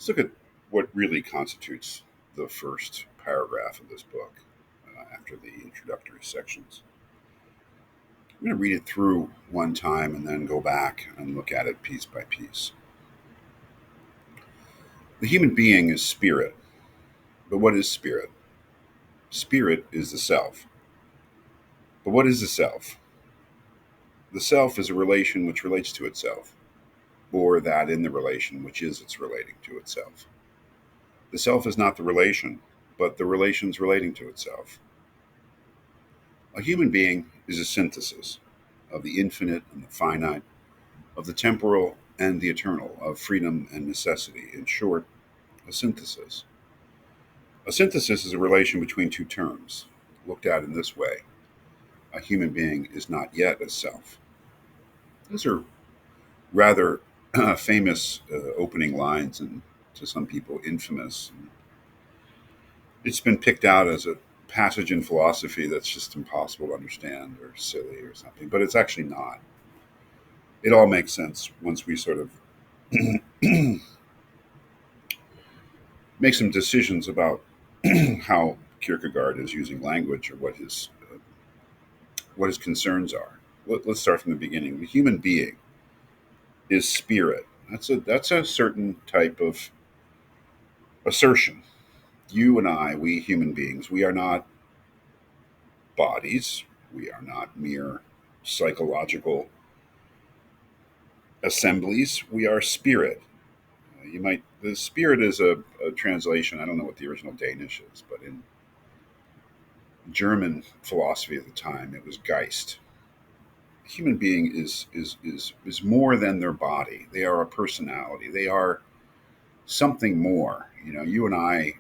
Let's look at what really constitutes the first paragraph of this book after the introductory sections. I'm going to read it through one time and then go back and look at it piece by piece. The human being is spirit. But what is spirit? Spirit is the self. But what is the self? The self is a relation which relates to itself, or that in the relation which is its relating to itself. The self is not the relation, but the relations relating to itself. A human being is a synthesis of the infinite and the finite, of the temporal and the eternal, of freedom and necessity. In short, a synthesis. A synthesis is a relation between two terms. Looked at in this way, a human being is not yet a self. Those are rather famous opening lines and to some people infamous. It's been picked out as a passage in philosophy that's just impossible to understand or silly or something, but it's actually not. It all makes sense once we sort of make some decisions about how Kierkegaard is using language or what his concerns are. Let's start from the beginning. The human being is spirit. That's a certain type of assertion. You and I, we human beings, we are not bodies. We are not mere psychological assemblies. We are spirit. The spirit is a translation. I don't know what the original Danish is, but in German philosophy at the time, it was Geist. Human being is more than their body. They are a personality. They are something more. You and I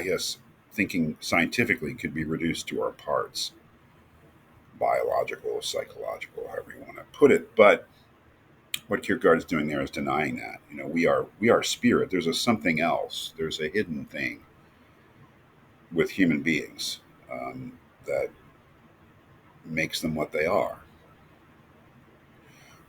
guess, thinking scientifically, could be reduced to our parts, biological, psychological, however you want to put it. But what Kierkegaard is doing there is denying that. We are spirit. There's a something else. There's a hidden thing with human beings that makes them what they are.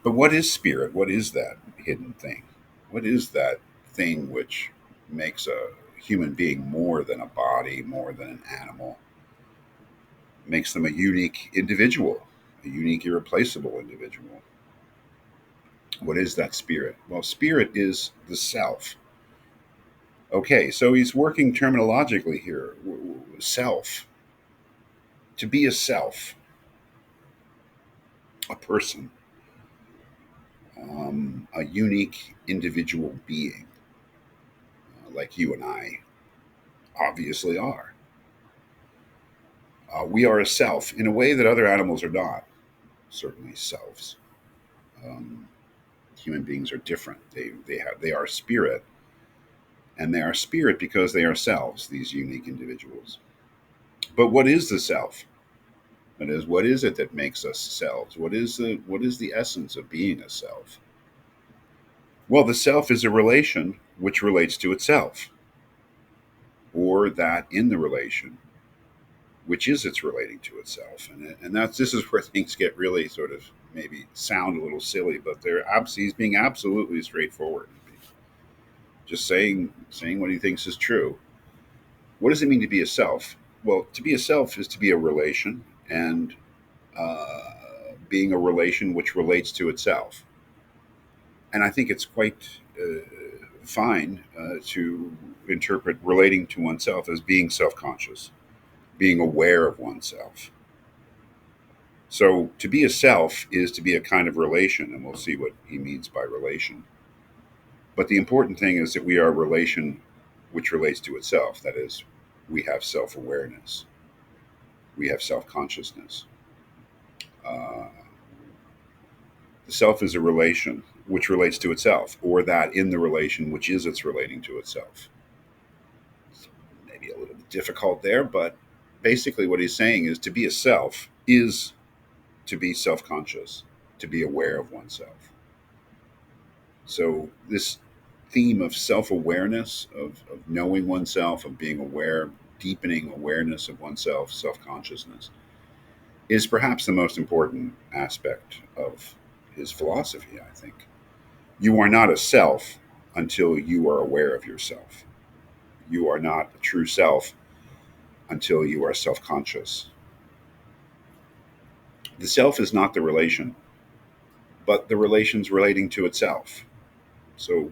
But what is spirit? What is that hidden thing? What is that thing which makes a human being more than a body, more than an animal, makes them a unique individual, a unique, irreplaceable individual? What is that spirit? Well, spirit is the self. Okay, so he's working terminologically here. Self. To be a self, a person, a unique individual being, like you and I obviously are. We are a self in a way that other animals are not, certainly selves. Um, Human beings are different. They are spirit, and they are spirit because they are selves, these unique individuals. But what is the self? That is, what is it that makes us selves? What is the essence of being a self? Well, the self is a relation which relates to itself, or that in the relation which is its relating to itself. And this is where things get really sort of maybe sound a little silly, but he's being absolutely straightforward, just saying what he thinks is true. What does it mean to be a self? Well, to be a self is to be a relation, and being a relation which relates to itself. And I think it's quite fine to interpret relating to oneself as being self conscious, being aware of oneself. So to be a self is to be a kind of relation, and we'll see what he means by relation. But the important thing is that we are a relation which relates to itself. That is, we have self awareness, we have self consciousness. Uh, the self is a relation which relates to itself, or that in the relation which is its relating to itself. It's maybe a little bit difficult there, but basically what he's saying is to be a self is to be self conscious, to be aware of oneself. So, this theme of self awareness, of knowing oneself, of being aware, deepening awareness of oneself, self consciousness, is perhaps the most important aspect of his philosophy, I think. You are not a self until you are aware of yourself. You are not a true self until you are self conscious. The self is not the relation, but the relations relating to itself. So,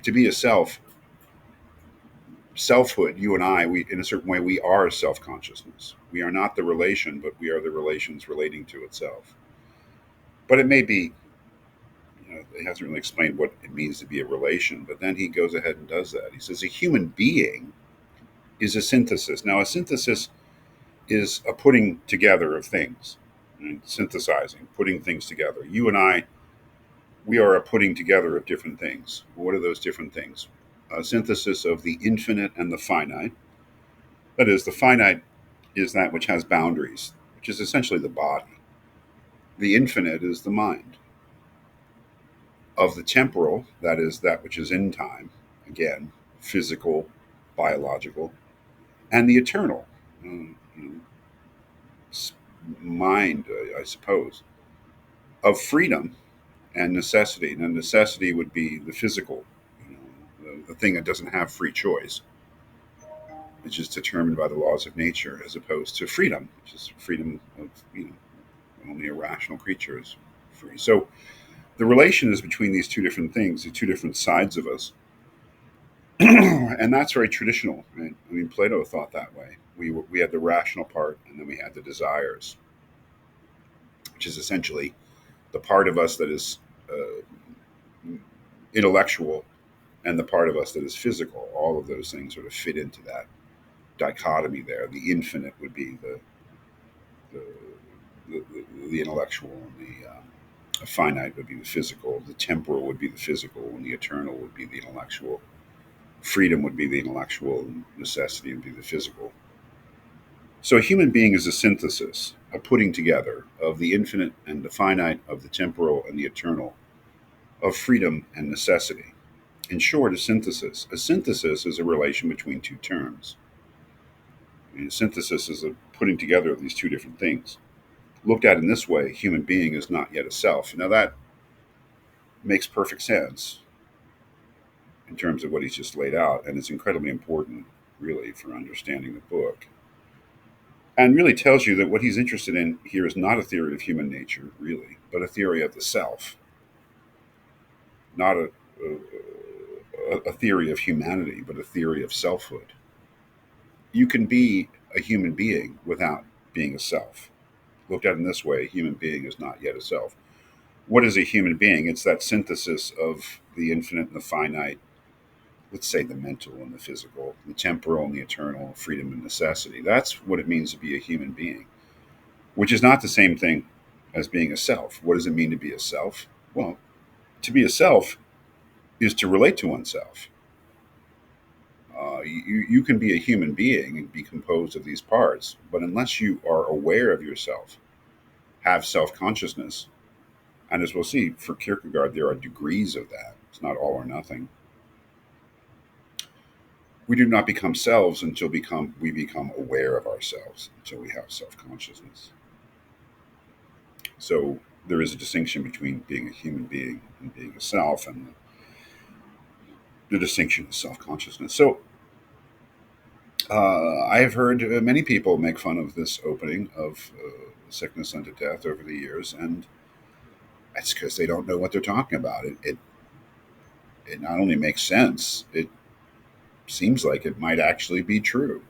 to be a self, selfhood, you and I, we in a certain way, we are self consciousness. We are not the relation, but we are the relations relating to itself. But it may be, it hasn't really explained what it means to be a relation, but then he goes ahead and does that. He says a human being is a synthesis. Now, a synthesis is a putting together of things, right? Synthesizing, putting things together. You and I, we are a putting together of different things. What are those different things? A synthesis of the infinite and the finite. That is, the finite is that which has boundaries, which is essentially the body. The infinite is the mind. Of the temporal, that is that which is in time, again, physical, biological, and the eternal, mind, I suppose, of freedom and necessity. Now, necessity would be the physical, the thing that doesn't have free choice, which is determined by the laws of nature, as opposed to freedom, which is freedom of, only a rational creature is free. So the relation is between these two different things, the two different sides of us. And that's very traditional. Right? I mean, Plato thought that way. We had the rational part, and then we had the desires, which is essentially the part of us that is intellectual and the part of us that is physical. All of those things sort of fit into that dichotomy there. The infinite would be the, the, the intellectual, and the finite would be the physical. The temporal would be the physical, and the eternal would be the intellectual. Freedom would be the intellectual, and necessity would be the physical. So a human being is a synthesis, a putting together of the infinite and the finite, of the temporal and the eternal, of freedom and necessity. In short, a synthesis. A synthesis is a relation between two terms. And a synthesis is a putting together of these two different things. Looked at in this way, a human being is not yet a self. Now that makes perfect sense in terms of what he's just laid out, and it's incredibly important, really, for understanding the book. And really tells you that what he's interested in here is not a theory of human nature, really, but a theory of the self, not a theory of humanity, but a theory of selfhood. You can be a human being without being a self. Looked at in this way, a human being is not yet a self. What is a human being? It's that synthesis of the infinite and the finite, let's say the mental and the physical, the temporal and the eternal, freedom and necessity. That's what it means to be a human being, which is not the same thing as being a self. What does it mean to be a self? Well, to be a self is to relate to oneself. You can be a human being and be composed of these parts, but unless you are aware of yourself, have self consciousness, and as we'll see for Kierkegaard, there are degrees of that. It's not all or nothing. We do not become selves until we become aware of ourselves, until we have self consciousness. So there is a distinction between being a human being and being a self, and the distinction is self consciousness. So I have heard many people make fun of this opening of Sickness Unto Death over the years, and that's because they don't know what they're talking about. It not only makes sense, it seems like it might actually be true.